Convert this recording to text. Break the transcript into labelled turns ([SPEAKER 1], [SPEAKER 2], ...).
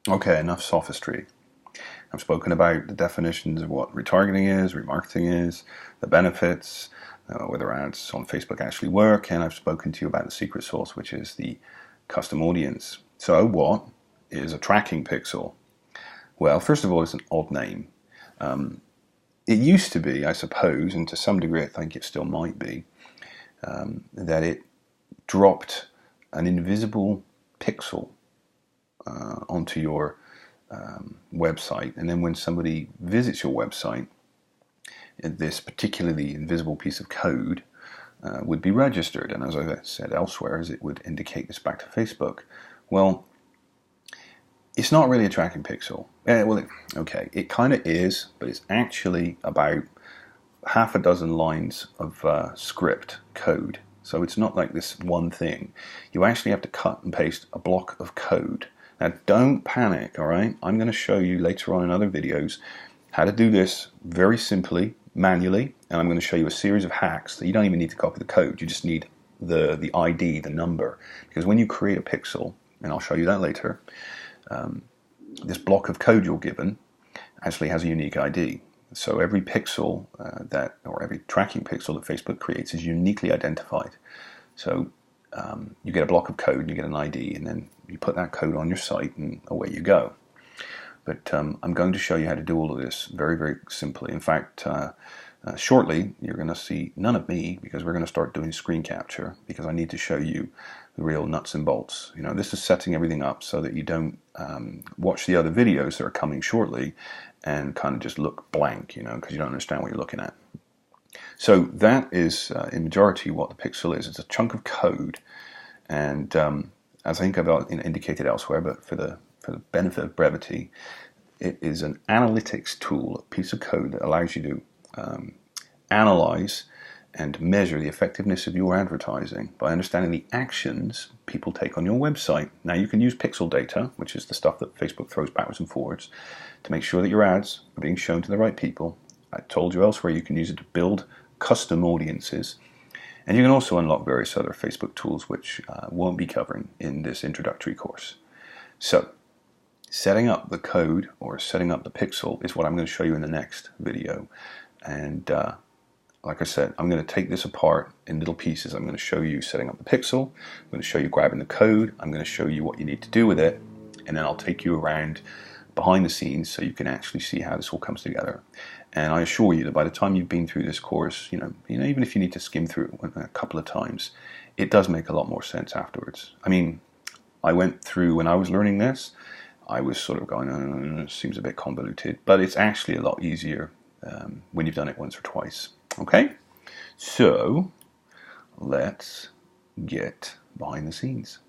[SPEAKER 1] Okay, enough sophistry. I've spoken about the definitions of what retargeting is, remarketing is, the benefits, whether ads on Facebook actually work, and I've spoken to you about the secret sauce, which is the custom audience. So what is a tracking pixel? Well, first of all, it's an odd name. It used to be, I suppose, and to some degree I think it still might be, that it dropped an invisible pixel onto your website, and then when somebody visits your website, this particularly invisible piece of code would be registered, and as I said elsewhere, it would indicate this back to Facebook. Well, it's not really a tracking pixel. Okay, it kind of is, but it's actually about half a dozen lines of script code. So it's not like this one thing. You actually have to cut and paste a block of code. Now don't panic, all right? I'm going to show you later on in other videos how to do this very simply, manually, and I'm going to show you a series of hacks that you don't even need to copy the code. You just need the ID, the number. Because when you create a pixel, and I'll show you that later, this block of code you're given actually has a unique ID. So every pixel or every tracking pixel that Facebook creates is uniquely identified. So you get a block of code, you get an ID, and then you put that code on your site, and away you go. But I'm going to show you how to do all of this very, very simply. In fact, shortly you're going to see none of me, because we're going to start doing screen capture, because I need to show you the real nuts and bolts. You know, this is setting everything up so that you don't watch the other videos that are coming shortly and kind of just look blank, you know, because you don't understand what you're looking at. So that is, in majority, what the pixel is. It's a chunk of code, and as I think I've indicated elsewhere, but for the benefit of brevity, it is an analytics tool, a piece of code that allows you to analyze and measure the effectiveness of your advertising by understanding the actions people take on your website. Now, you can use pixel data, which is the stuff that Facebook throws backwards and forwards, to make sure that your ads are being shown to the right people. I told you elsewhere you can use it to build custom audiences, and you can also unlock various other Facebook tools which won't be covering in this introductory course. So, setting up the code or setting up the pixel is what I'm going to show you in the next video. And like I said, I'm going to take this apart in little pieces. I'm going to show you setting up the pixel, I'm going to show you grabbing the code, I'm going to show you what you need to do with it, and then I'll take you around behind the scenes so you can actually see how this all comes together. And I assure you that by the time you've been through this course, you know, even if you need to skim through it a couple of times, it does make a lot more sense afterwards. I mean, I went through, when I was learning this, I was sort of going, it seems a bit convoluted, but it's actually a lot easier when you've done it once or twice. Okay, so let's get behind the scenes.